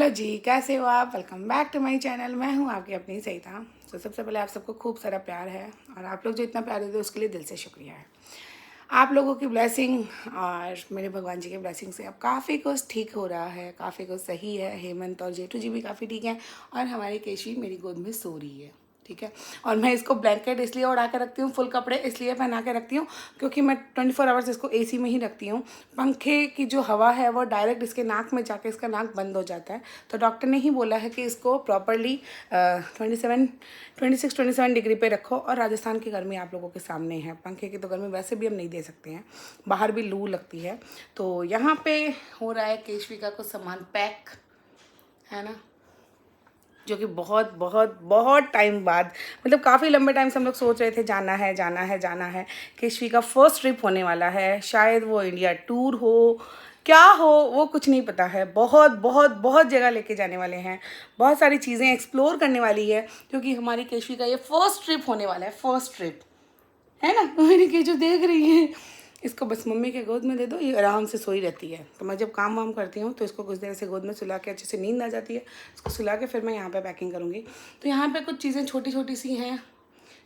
Hello जी, कैसे हो आप? Welcome back to my channel. मैं हूँ आपकी अपनी सईता। तो सबसे पहले आप सबको खूब सारा प्यार है और आप लोग जो इतना प्यार देते हो उसके लिए दिल से शुक्रिया है। आप लोगों की ब्लेसिंग और मेरे भगवान जी की ब्लेसिंग से अब काफ़ी कुछ ठीक हो रहा है, काफ़ी कुछ सही है। हेमंत और जेठू जी भी काफ़ी ठीक हैं और हमारी केशवी मेरी गोद में सो रही है, ठीक है। और मैं इसको ब्लैंकेट इसलिए उड़ा के रखती हूँ, फुल कपड़े इसलिए पहना के रखती हूँ क्योंकि मैं 24 आवर्स इसको एसी में ही रखती हूँ। पंखे की जो हवा है वो डायरेक्ट इसके नाक में जाके इसका नाक बंद हो जाता है। तो डॉक्टर ने ही बोला है कि इसको प्रॉपरली 26-27 डिग्री पे रखो। और राजस्थान की गर्मी आप लोगों के सामने है, पंखे की तो गर्मी वैसे भी हम नहीं दे सकते हैं, बाहर भी लू लगती है। तो यहाँ पे हो रहा है केशवी का कुछ सामान पैक, है ना, जो कि बहुत बहुत बहुत टाइम बाद, मतलब काफ़ी लंबे टाइम से हम लोग सोच रहे थे जाना है जाना है जाना है। केशवी का फर्स्ट ट्रिप होने वाला है, शायद वो इंडिया टूर हो, क्या हो वो कुछ नहीं पता है। बहुत बहुत बहुत जगह लेके जाने वाले हैं, बहुत सारी चीज़ें एक्सप्लोर करने वाली है क्योंकि हमारी केशवी का ये फर्स्ट ट्रिप होने वाला है, फर्स्ट ट्रिप, है ना। मेरी केशव देख रही है, इसको बस मम्मी के गोद में दे दो, ये आराम से सोई रहती है। तो मैं जब काम वाम करती हूँ तो इसको कुछ देर से गोद में सुला के अच्छे से नींद आ जाती है, इसको सुला के फिर मैं यहाँ पे पैकिंग करूँगी। तो यहाँ पे कुछ चीज़ें छोटी छोटी सी हैं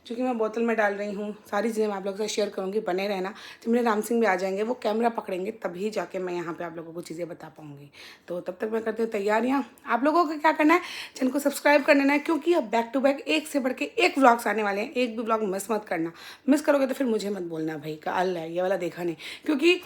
जो कि मैं बोतल में डाल रही हूँ। सारी चीज़ें मैं आप लोगों के साथ शेयर करूँगी, बने रहना। जब मेरे राम सिंह भी आ जाएंगे, वो कैमरा पकड़ेंगे, तभी जाके मैं यहाँ पे आप लोगों को चीज़ें बता पाऊँगी। तो तब तक मैं करती हूँ तैयारियाँ। आप लोगों को क्या करना है, चैनल को सब्सक्राइब कर लेना है क्योंकि अब बैक टू बैक एक से बढ़ के एक व्लॉग्स आने वाले हैं। एक भी व्लॉग मिस मत करना, मिस करोगे तो फिर मुझे मत बोलना भाई कल है ये वाला देखा नहीं, क्योंकि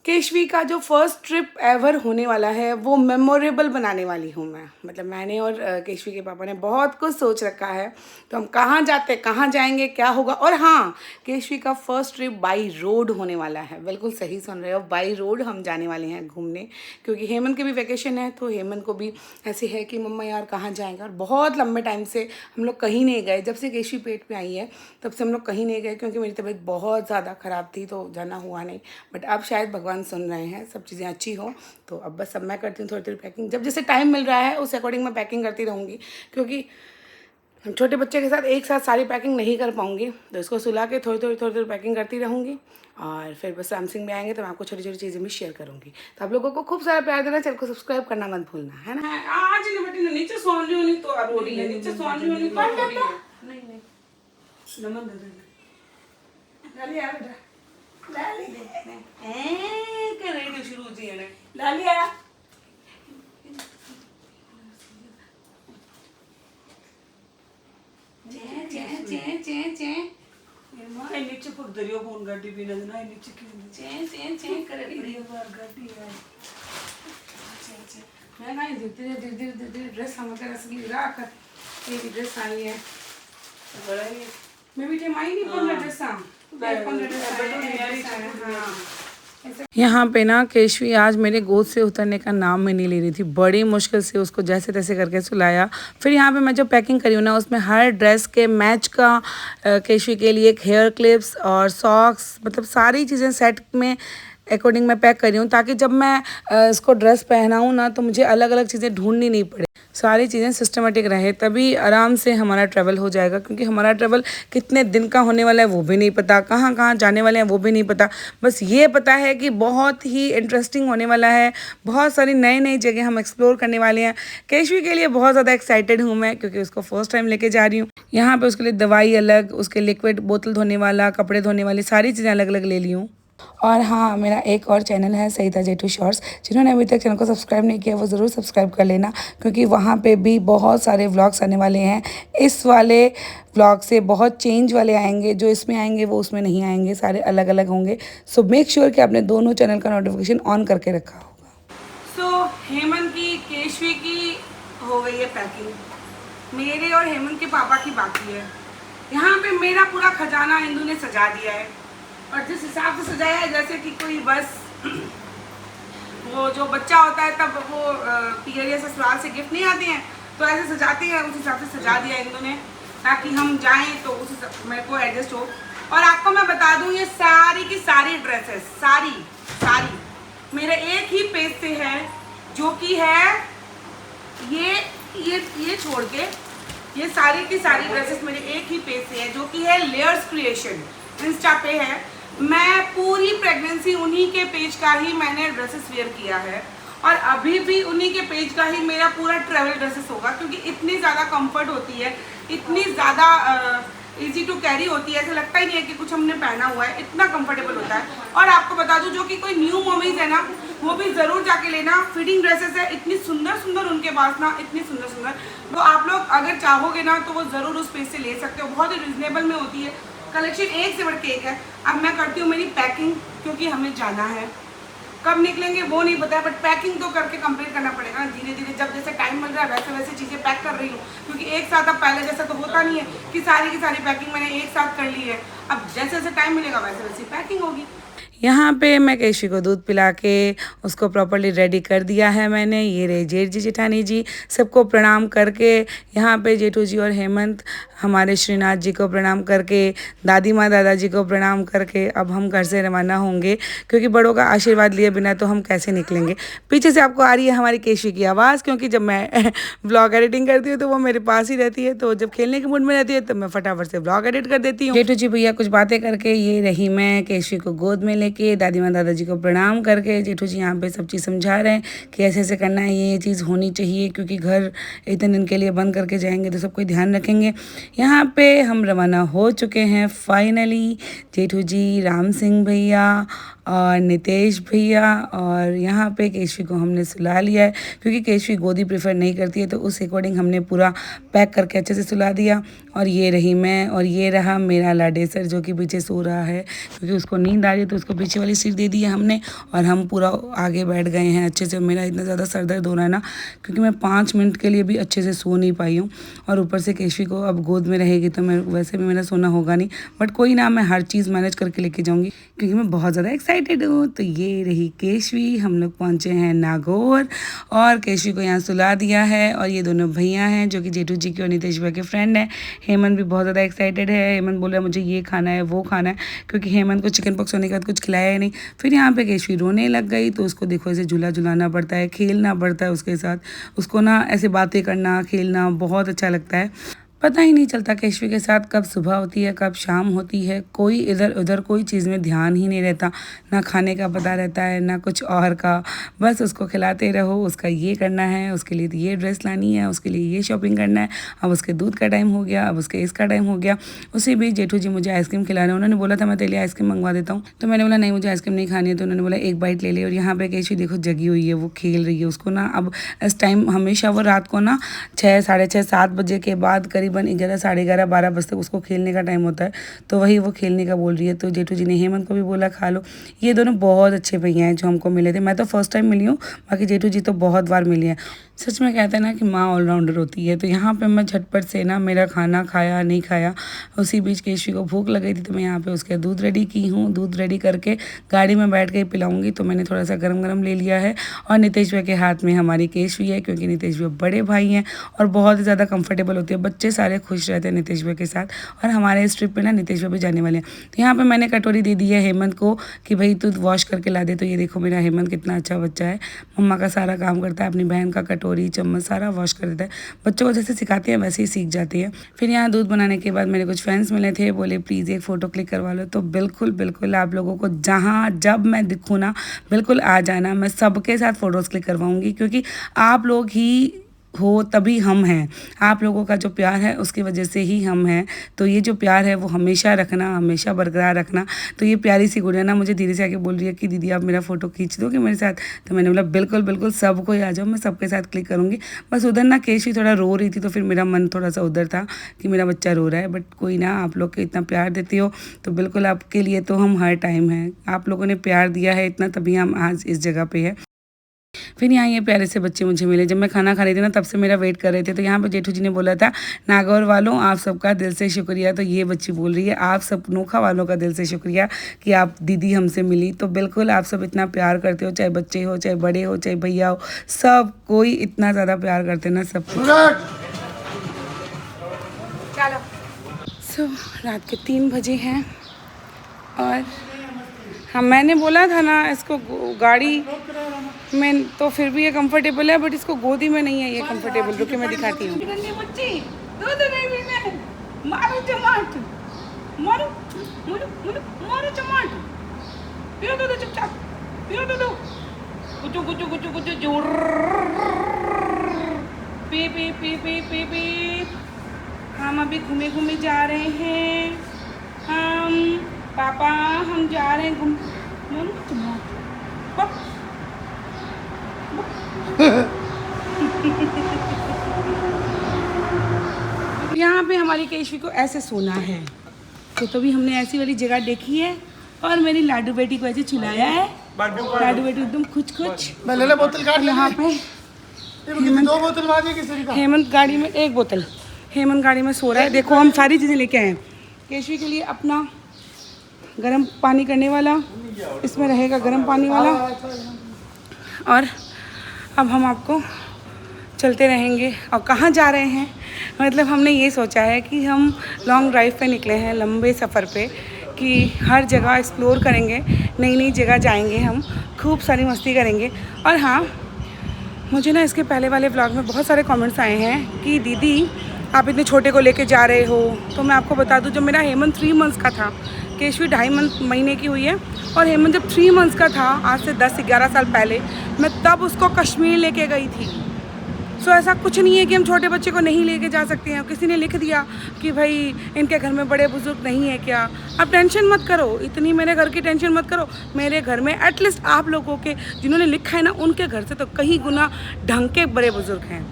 केशवी का जो फर्स्ट ट्रिप एवर होने वाला है वो मेमोरेबल बनाने वाली हूँ मैं। मतलब मैंने और केशवी के पापा ने बहुत कुछ सोच रखा है। तो हम कहाँ जाते, कहाँ जाएंगे, क्या होगा। और हाँ, केशवी का फर्स्ट ट्रिप बाई रोड होने वाला है। बिल्कुल सही सुन रहे हो, बाई रोड हम जाने वाले हैं घूमने, क्योंकि हेमंत के भी वैकेशन है। तो हेमंत को भी ऐसे है कि मम्मा यार कहाँ जाएंगे। और बहुत लंबे टाइम से हम लोग कहीं नहीं गए, जब से केशवी पेट पे आई है तब से हम लोग कहीं नहीं गए क्योंकि मेरी तबीयत बहुत ज़्यादा ख़राब थी, तो जाना हुआ नहीं। बट अब शायद भगवान सुन रहे हैं, सब चीज़ें अच्छी हो। तो अब बस अब मैं करती हूँ थोड़ी थोड़ी पैकिंग, जब जैसे टाइम मिल रहा है उस अकॉर्डिंग मैं पैकिंग करती रहूँगी, क्योंकि हम छोटे बच्चे के साथ एक साथ सारी पैकिंग नहीं कर पाऊँगी। तो इसको सुला के थोड़ी थोड़ी पैकिंग करती रहूँगी और फिर बस राम सिंह में आएंगे तो मैं आपको छोटी छोटी चीज़ें भी शेयर करूँगी। तो आप लोगों को खूब सारा प्यार देना, चैनल को सब्सक्राइब करना मत भूलना, है ना। आज नहीं बेटी, नीचे सोन रही होनी तो रो रही है, नीचे सोन रही होनी तो रो रही है। नहीं नमन दे देना, लाली आ बेटा, लाली दे कर रही थी शुरू होती है, लाली आ। नीचे पुर दरियो फोन गाड़ी भी ना नीचे क्यों करे बड़ी बार गाड़ी है। मैं ना धीरे ड्रेस हम के रस की राख ये भी ड्रेस आई है बड़ा ही मैं भी टेम आई नहीं 15 ड्रेस आ 15 ड्रेस। यहाँ पे ना केशवी आज मेरे गोद से उतरने का नाम में नहीं ले रही थी, बड़ी मुश्किल से उसको जैसे तैसे करके सुलाया। फिर यहाँ पे मैं जो पैकिंग करी हूँ ना, उसमें हर ड्रेस के मैच का केशवी के लिए एक हेयर क्लिप्स और सॉक्स, मतलब सारी चीज़ें सेट में अकॉर्डिंग मैं पैक करी हूँ, ताकि जब मैं इसको ड्रेस पहनाऊँ ना तो मुझे अलग अलग चीज़ें ढूंढनी नहीं पड़े, सारी चीज़ें सिस्टमेटिक रहे, तभी आराम से हमारा ट्रैवल हो जाएगा। क्योंकि हमारा ट्रैवल कितने दिन का होने वाला है वो भी नहीं पता, कहाँ कहाँ जाने वाले हैं वो भी नहीं पता। बस ये पता है कि बहुत ही इंटरेस्टिंग होने वाला है, बहुत सारी नई नई जगह हम एक्सप्लोर करने वाले हैं। केशवी के लिए बहुत ज़्यादा एक्साइटेड हूँ मैं, क्योंकि उसको फर्स्ट टाइम लेके जा रही हूँ। यहाँ पर उसके लिए दवाई अलग, उसके लिक्विड बोतल धोने वाला, कपड़े धोने वाली सारी चीज़ें अलग अलग ले ली हूँ। और हाँ, मेरा एक और चैनल है सईता जेठू शॉर्ट्स, जिन्होंने अभी तक चैनल को सब्सक्राइब नहीं किया वो ज़रूर सब्सक्राइब कर लेना, क्योंकि वहाँ पे भी बहुत सारे व्लॉग्स आने वाले हैं। इस वाले व्लॉग से बहुत चेंज वाले आएंगे, जो इसमें आएंगे वो उसमें नहीं आएंगे, सारे अलग अलग होंगे। सो मेक श्योर कि आपने दोनों चैनल का नोटिफिकेशन ऑन करके रखा होगा। सो हेमंत की, केशवी की हो गई है पैकिंग, मेरे और हेमंत के पापा की बाकी है। यहाँ पे मेरा पूरा खजाना इंदू ने सजा दिया है, और जिस हिसाब से सजाया है जैसे कि कोई बस वो जो बच्चा होता है तब वो पियर या ससुराल से गिफ्ट नहीं आते हैं तो ऐसे सजाते हैं, उस हिसाब से सजा दिया इंदू ने, ताकि हम जाएं तो उस मेरे को एडजस्ट हो। और आपको मैं बता दूं, ये सारी की सारी ड्रेसेस सारी मेरे एक ही पेज से है, जो कि है ये छोड़ के ये सारी की सारी ड्रेसेस मेरे एक ही पेज से है, जो कि है लेयर्स क्रिएशन, इंस्टा पे है। मैं पूरी प्रेगनेंसी उन्हीं के पेज का ही मैंने ड्रेसेस वेयर किया है, और अभी भी उन्हीं के पेज का ही मेरा पूरा ट्रैवल ड्रेसेस होगा, क्योंकि इतनी ज़्यादा कंफर्ट होती है, इतनी ज़्यादा इजी टू कैरी होती है, ऐसा लगता ही नहीं है कि कुछ हमने पहना हुआ है, इतना कंफर्टेबल होता है। और आपको बता दूं, जो कि कोई न्यू मॉमीज है ना, वो भी ज़रूर जाके लेना। फिटिंग ड्रेसेस है इतनी सुंदर सुंदर उनके पास ना, इतनी सुंदर सुंदर, तो आप लोग अगर चाहोगे ना तो वो ज़रूर उस पेज से ले सकते हो। बहुत ही रिजनेबल में होती है, कलेक्शन एक से बढ़ के एक है। अब मैं करती हूँ मेरी पैकिंग, क्योंकि हमें जाना है। कब निकलेंगे वो नहीं पता है, बट पैकिंग तो करके कंप्लीट करना पड़ेगा ना, धीरे धीरे। जब जैसे टाइम मिल रहा है वैसे वैसे चीज़ें पैक कर रही हूँ, क्योंकि एक साथ अब पहले जैसा तो होता नहीं है कि सारी की सारी पैकिंग मैंने एक साथ कर ली है। अब जैसे जैसे टाइम मिलेगा वैसे वैसे पैकिंग होगी। यहाँ पे मैं केशवी को दूध पिला के उसको प्रॉपर्ली रेडी कर दिया है मैंने। ये रहे जेठ जी, जेठानी जी, सबको प्रणाम करके, यहाँ पे जेठू जी और हेमंत हमारे श्रीनाथ जी को प्रणाम करके, दादी माँ दादाजी को प्रणाम करके अब हम घर से रवाना होंगे, क्योंकि बड़ों का आशीर्वाद लिए बिना तो हम कैसे निकलेंगे। पीछे से आपको आ रही है हमारी केशवी की आवाज़, क्योंकि जब मैं ब्लॉग एडिटिंग करती हूँ तो वो मेरे पास ही रहती है, तो जब खेलने के मूड में रहती है तो मैं फटाफट से ब्लॉग एडिट कर देती हूँ। जेठू जी भैया कुछ बातें करके ये रही मैं केशवी को गोद में लेके, दादी माँ दादाजी को प्रणाम करके। जेठू जी यहाँ पे सब चीज़ समझा रहे हैं कि ऐसे ऐसे करना है, ये चीज़ होनी चाहिए, क्योंकि घर इतने दिन के लिए बंद करके जाएंगे तो सब कोई ध्यान रखेंगे। यहाँ पे हम रवाना हो चुके हैं फाइनली। जेठू जी, राम सिंह भैया और नितेश भैया, और यहाँ पे केशवी को हमने सुला लिया है, क्योंकि केशवी गोदी प्रेफर नहीं करती है, तो उस अकॉर्डिंग हमने पूरा पैक करके अच्छे से सुला दिया। और ये रही मैं, और ये रहा मेरा लाडेसर जो कि पीछे सो रहा है, क्योंकि उसको नींद आ रही है तो उसको पीछे वाली सीट दे दी है हमने, और हम पूरा आगे बैठ गए हैं अच्छे से। मेरा इतना ज़्यादा सर दर्द हो रहा है ना, क्योंकि मैं 5 मिनट के लिए भी अच्छे से सो नहीं पाई हूँ, और ऊपर से केशवी को अब गोद में रहेगी तो मैं वैसे भी मेरा सोना होगा नहीं, बट कोई ना, मैं हर चीज़ मैनेज करके लेके जाऊँगी, क्योंकि मैं बहुत ज़्यादा एक्साइटेड हूँ। तो ये रही केशवी, हम लोग पहुँचे हैं नागौर, और केशवी को यहाँ सुला दिया है। और ये दोनों भैया हैं जो कि जेठू जी के और नितेश भैया के फ्रेंड हैं। हेमंत भी बहुत ज़्यादा एक्साइटेड है, हेमंत बोल रहा है मुझे ये खाना है वो खाना है, क्योंकि हेमंत को चिकन पॉक्स होने के बाद कुछ खिलाया ही नहीं। फिर यहाँ पे केशवी रोने लग गई, तो उसको देखो ऐसे झूला झुलाना पड़ता है, खेलना पड़ता है उसके साथ, उसको ना ऐसे बातें करना, खेलना बहुत अच्छा लगता है। पता ही नहीं चलता केशवी के साथ कब सुबह होती है कब शाम होती है, कोई इधर उधर कोई चीज़ में ध्यान ही नहीं रहता, ना खाने का पता रहता है ना कुछ और का, बस उसको खिलाते रहो, उसका ये करना है, उसके लिए ये ड्रेस लानी है, उसके लिए ये शॉपिंग करना है, अब उसके दूध का टाइम हो गया, अब उसके इसका टाइम हो गया। उसी बीच जेठू जी मुझे आइसक्रीम खिला रहे हैं, उन्होंने बोला था मैं तेरे लिए आइसक्रीम मंगवा देता हूँ, तो मैंने बोला नहीं मुझे आइसक्रीम नहीं खानी है, तो उन्होंने बोला एक बाइट ले ले। और यहाँ पे केशवी देखो जगी हुई है, वो खेल रही है, उसको ना अब इस टाइम हमेशा वो रात को ना 6, साढ़े 6, 7 बजे के बाद करीबन 11, साढ़े 11, 12 बजे तक उसको खेलने का टाइम होता है, तो वही वो खेलने का बोल रही है। तो जेठू जी ने हेमंत को भी बोला खा लो। ये दोनों बहुत अच्छे भैया हैं जो हमको मिले थे, मैं तो फर्स्ट टाइम मिली हूँ, बाकी जेठू जी तो बहुत बार मिली हैं। सच में कहते हैं ना कि माँ ऑलराउंडर होती है। तो यहाँ पे मैं झटपट से ना मेरा खाना खाया नहीं खाया, उसी बीच केशवी को भूख लग गई थी, तो मैं यहाँ पे उसके दूध रेडी की हूँ, दूध रेडी करके गाड़ी में बैठ के पिलाऊंगी, तो मैंने थोड़ा सा गरम गरम ले लिया है। और नितेश भैया के हाथ में हमारी केशवी है, क्योंकि नितेश भैया बड़े भाई हैं और बहुत ही ज़्यादा कंफर्टेबल होती है, बच्चे सारे खुश रहते हैं नितेश भैया के साथ। और हमारे इस ट्रिप पर ना नितेश भैया भी जाने वाले हैं। तो यहाँ पर मैंने कटोरी दे दी है हेमंत को कि भाई तू वॉश करके ला दे। तो ये देखो मेरा हेमंत कितना अच्छा बच्चा है, मम्मा का सारा काम करता है, अपनी बहन का कटोरी चम्मच सारा वॉश कर देता है। बच्चों को जैसे सिखाते हैं वैसे ही सीख जाती है। फिर यहाँ दूध बनाने के बाद मेरे कुछ फ्रेंड्स मिले थे, बोले प्लीज़ एक फ़ोटो क्लिक करवा लो। तो बिल्कुल बिल्कुल आप लोगों को जहाँ जब मैं दिखूँ ना बिल्कुल आ जाना, मैं सबके साथ फ़ोटोज़ क्लिक करवाऊँगी, क्योंकि आप लोग ही हो तभी हम हैं। आप लोगों का जो प्यार है उसकी वजह से ही हम हैं। तो ये जो प्यार है वो हमेशा रखना, हमेशा बरकरार रखना। तो ये प्यारी सी गुड़िया ना मुझे धीरे से आके बोल रही है कि दीदी आप मेरा फ़ोटो खींच दोगे मेरे साथ। तो मैंने बोला बिल्कुल बिल्कुल, सबको आ जाओ, मैं सबके साथ क्लिक करूँगी। बस उधर ना केशवी थोड़ा रो रही थी, तो फिर मेरा मन थोड़ा सा उधर था कि मेरा बच्चा रो रहा है। बट कोई ना, आप लोग के इतना प्यार देते हो तो बिल्कुल आपके लिए तो हम हर टाइम हैं। आप लोगों ने प्यार दिया है इतना, तभी हम आज इस जगह पे है। फिर यहाँ ये प्यारे से बच्चे मुझे मिले, जब मैं खाना खा रही थी ना तब से मेरा वेट कर रहे थे। तो यहाँ पर जेठू जी ने बोला था नागौर वालों आप सबका दिल से शुक्रिया। तो ये बच्ची बोल रही है आप सब नोखा वालों का दिल से शुक्रिया कि आप दीदी हमसे मिली। तो बिल्कुल आप सब इतना प्यार करते हो, चाहे बच्चे हो, चाहे बड़े हो, चाहे भैया हो, सब कोई इतना ज़्यादा प्यार करते ना सब। सो रात के 3 बजे हैं, और हाँ मैंने बोला था ना इसको गाड़ी में तो फिर भी ये कंफर्टेबल है, बट इसको गोदी में नहीं है ये कंफर्टेबल। रुके मैं दिखाती हूँ। मारो चमाट, मारो मारो मारो चमाट, पियो दो चुपचाप, पियो दो। कुचू कुचू कुचू कुचू जोर P P P P P P. हम अभी घूमे घूमे जा रहे हैं। हम पापा हम जा रहे हैं घूम। यहाँ पे हमारी केशवी को ऐसे सोना है, तो तभी हमने ऐसी वाली जगह देखी है और मेरी लाडू बेटी को ऐसे चुलाया है। लाडू बेटी एकदम कुछ बोतल काट यहाँ पे दो बोतल हेमंत गाड़ी में एक बोतल, हेमंत गाड़ी में सो रहा है। देखो हम सारी चीज़ें लेके आए हैं केशवी के लिए। अपना गर्म पानी करने वाला इसमें रहेगा, गर्म पानी वाला। और अब हम आपको चलते रहेंगे। और कहाँ जा रहे हैं, मतलब हमने ये सोचा है कि हम लॉन्ग ड्राइव पे निकले हैं, लंबे सफ़र पे, कि हर जगह एक्सप्लोर करेंगे, नई नई जगह जाएंगे, हम खूब सारी मस्ती करेंगे। और हाँ, मुझे ना इसके पहले वाले व्लॉग में बहुत सारे कमेंट्स आए हैं कि दीदी आप इतने छोटे को लेके जा रहे हो। तो मैं आपको बता दूं, जब मेरा हेमंत 3 मंथ्स का था, केशवी 2.5 महीने की हुई है, और हेमंत जब 3 मंथ्स का था, आज से 10-11 साल पहले, मैं तब उसको कश्मीर लेके गई थी। सो ऐसा कुछ नहीं है कि हम छोटे बच्चे को नहीं लेके जा सकते हैं। किसी ने लिख दिया कि भाई इनके घर में बड़े बुजुर्ग नहीं है क्या। आप टेंशन मत करो, इतनी मेरे घर की टेंशन मत करो। मेरे घर में एटलीस्ट आप लोगों के जिन्होंने लिखा है ना, उनके घर से तो कहीं गुना ढंग के बड़े बुजुर्ग हैं।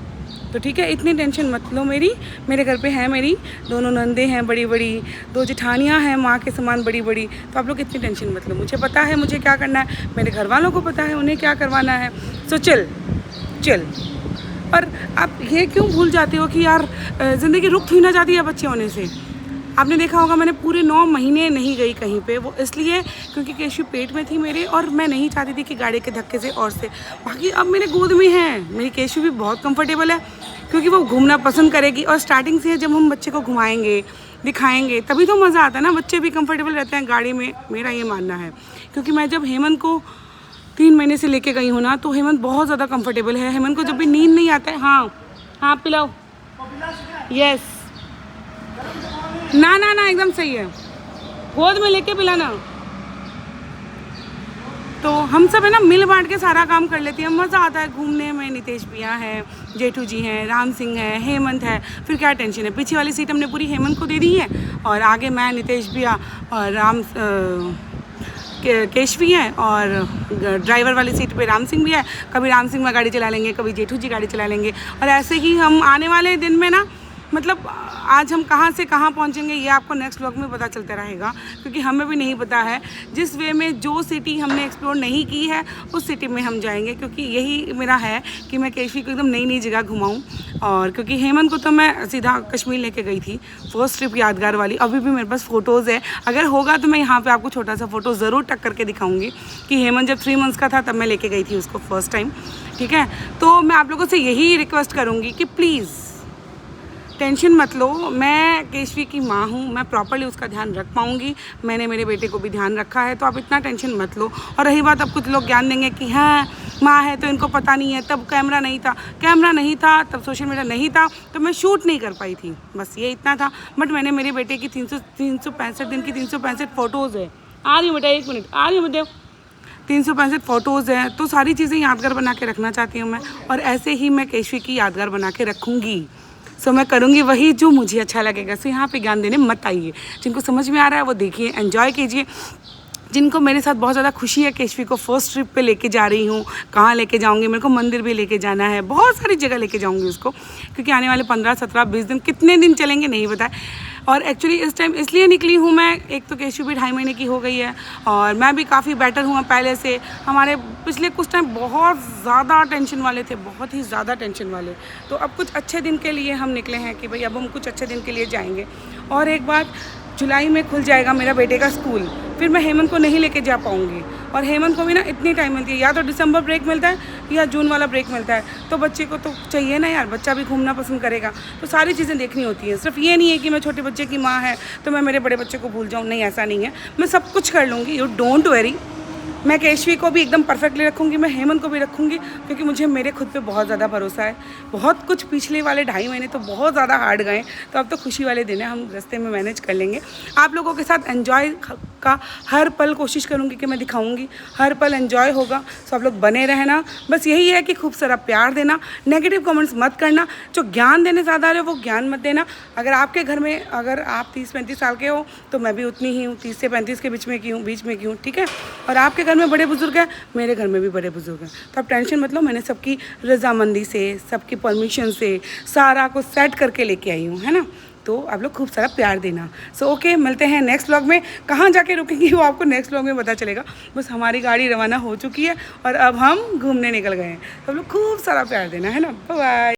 तो ठीक है, इतनी टेंशन मत लो मेरी। मेरे घर पे है मेरी 2 नंदे हैं बड़ी बड़ी, 2 जेठानियाँ हैं माँ के समान बड़ी बड़ी। तो आप लोग इतनी टेंशन मत लो, मुझे पता है मुझे क्या करना है, मेरे घर वालों को पता है उन्हें क्या करवाना है। So chill. और आप ये क्यों भूल जाते हो कि यार ज़िंदगी रुक थी ना जाती है बच्चे होने से। आपने देखा होगा मैंने पूरे 9 महीने नहीं गई कहीं पे, वो इसलिए क्योंकि केशवी पेट में थी मेरे, और मैं नहीं चाहती थी कि गाड़ी के धक्के से और से। बाकी अब मेरे गोद में है, मेरी केशवी भी बहुत कंफर्टेबल है, क्योंकि वो घूमना पसंद करेगी। और स्टार्टिंग से जब हम बच्चे को घुमाएंगे दिखाएंगे तभी तो मज़ा आता है ना, बच्चे भी कंफर्टेबल रहते हैं गाड़ी में, मेरा ये मानना है। क्योंकि मैं जब हेमंत को 3 महीने से लेके गई हूँ ना, तो हेमंत बहुत ज़्यादा कंफर्टेबल है। हेमंत को जब भी नींद नहीं आता है, हाँ पिलाओ, यस, ना एकदम सही है, गोद में लेके पिलाना। तो हम सब है ना मिल बांट के सारा काम कर लेते हैं, मज़ा आता है घूमने में। नितेश भैया है, जेठू जी हैं, राम सिंह है, हेमंत है, फिर क्या टेंशन है। पीछे वाली सीट हमने पूरी हेमंत को दे दी है, और आगे मैं, नितेश भैया और केशवी है, और ड्राइवर वाली सीट पे राम सिंह भी है। कभी राम सिंह में गाड़ी चला लेंगे, कभी जेठू जी गाड़ी चला लेंगे। और ऐसे ही हम आने वाले दिन में ना, मतलब आज हम कहाँ से कहाँ पहुँचेंगे ये आपको नेक्स्ट व्लॉग में पता चलता रहेगा, क्योंकि हमें भी नहीं पता है। जिस वे में जो सिटी हमने एक्सप्लोर नहीं की है उस सिटी में हम जाएंगे, क्योंकि यही मेरा है कि मैं केशवी को एकदम नई नई जगह घुमाऊँ। और क्योंकि हेमंत को तो मैं सीधा कश्मीर लेके गई थी, फर्स्ट ट्रिप यादगार वाली। अभी भी मेरे पास फ़ोटोज़ है, अगर होगा तो मैं यहाँ पर आपको छोटा सा फ़ोटो ज़रूर टक करके दिखाऊँगी कि हेमंत जब 3 मंथ्स का था तब मैं लेके गई थी उसको फर्स्ट टाइम। ठीक है, तो मैं आप लोगों से यही रिक्वेस्ट करूँगी कि प्लीज़ टेंशन मत लो। मैं केशवी की माँ हूँ, मैं प्रॉपर्ली उसका ध्यान रख पाऊँगी। मैंने मेरे बेटे को भी ध्यान रखा है, तो आप इतना टेंशन मत लो। और रही बात, अब कुछ लोग ज्ञान देंगे कि हाँ माँ है तो इनको पता नहीं है, तब कैमरा नहीं था, तब सोशल मीडिया नहीं था, तो मैं शूट नहीं कर पाई थी, बस ये इतना था। बट मैंने मेरे बेटे की 365 दिन की 365 फ़ोटोज़ है। आ रही हूँ बेटा, 1 मिनट, आ रही हूँ बेटे। 365 फ़ोटोज़ हैं, तो सारी चीज़ें यादगार बना के रखना चाहती हूँ मैं, और ऐसे ही मैं केशवी की यादगार बना के रखूँगी। सो मैं करूँगी वही जो मुझे अच्छा लगेगा। सो यहाँ पे ज्ञान देने मत आइए, जिनको समझ में आ रहा है वो देखिए, एंजॉय कीजिए। जिनको मेरे साथ बहुत ज़्यादा खुशी है, केशवी को फर्स्ट ट्रिप पे लेके जा रही हूँ, कहाँ लेके जाऊँगी, मेरे को मंदिर भी लेके जाना है, बहुत सारी जगह लेके जाऊँगी उसको, क्योंकि आने वाले 15, 17, 20 दिन कितने दिन चलेंगे नहीं पता है। और एक्चुअली इस टाइम इसलिए निकली हूँ मैं, एक तो केशवी भी 2.5 महीने की हो गई है, और मैं भी काफ़ी बेटर हूँ पहले से। हमारे पिछले कुछ टाइम बहुत ज़्यादा टेंशन वाले थे, बहुत ही ज़्यादा टेंशन वाले। तो अब कुछ अच्छे दिन के लिए हम निकले हैं कि भाई अब हम कुछ अच्छे दिन के लिए जाएंगे। और एक बात, जुलाई में खुल जाएगा मेरा बेटे का स्कूल, फिर मैं हेमंत को नहीं लेके जा पाऊँगी। और हेमंत को भी ना इतनी टाइम मिलती है, या तो दिसंबर ब्रेक मिलता है या जून वाला ब्रेक मिलता है, तो बच्चे को तो चाहिए ना यार, बच्चा भी घूमना पसंद करेगा। तो सारी चीज़ें देखनी होती हैं, सिर्फ ये नहीं है कि मैं छोटे बच्चे की माँ है तो मैं मेरे बड़े बच्चे को भूल जाऊँ, नहीं ऐसा नहीं है, मैं सब कुछ कर लूँगी, यू डोंट वरी। मैं केशवी को भी एकदम परफेक्टली रखूँगी, मैं हेमंत को भी रखूँगी, क्योंकि मुझे मेरे खुद पे बहुत ज़्यादा भरोसा है। बहुत कुछ पिछले वाले 2.5 महीने तो बहुत ज़्यादा हार्ड गए, तो अब तो खुशी वाले दिन है, हम रास्ते में मैनेज कर लेंगे। आप लोगों के साथ एंजॉय का हर पल कोशिश करूँगी कि मैं दिखाऊँगी, हर पल एंजॉय होगा। सो आप लोग बने रहना, बस यही है कि खूब सारा प्यार देना, नेगेटिव कमेंट्स मत करना, जो ज्ञान देने ज़्यादा आ रहे हो वो ज्ञान मत देना। अगर आपके घर में अगर आप 30-35 साल के हो तो मैं भी उतनी ही हूँ, 30 से 35 के बीच में की हूँ, ठीक है। और आपके घर में बड़े बुजुर्ग हैं, मेरे घर में भी बड़े बुजुर्ग हैं, तो आप टेंशन मत लो, मैंने सबकी रजामंदी से, सबकी परमिशन से सारा कुछ सेट करके लेके आई हूँ, है ना। तो आप लोग खूब सारा प्यार देना। सो ओके, मिलते हैं नेक्स्ट व्लॉग में। कहाँ जाके रुकेंगी वो आपको नेक्स्ट व्लॉग में पता चलेगा। बस हमारी गाड़ी रवाना हो चुकी है और अब हम घूमने निकल गए हैं, तो आप लोग खूब सारा प्यार देना, है ना। Bye bye.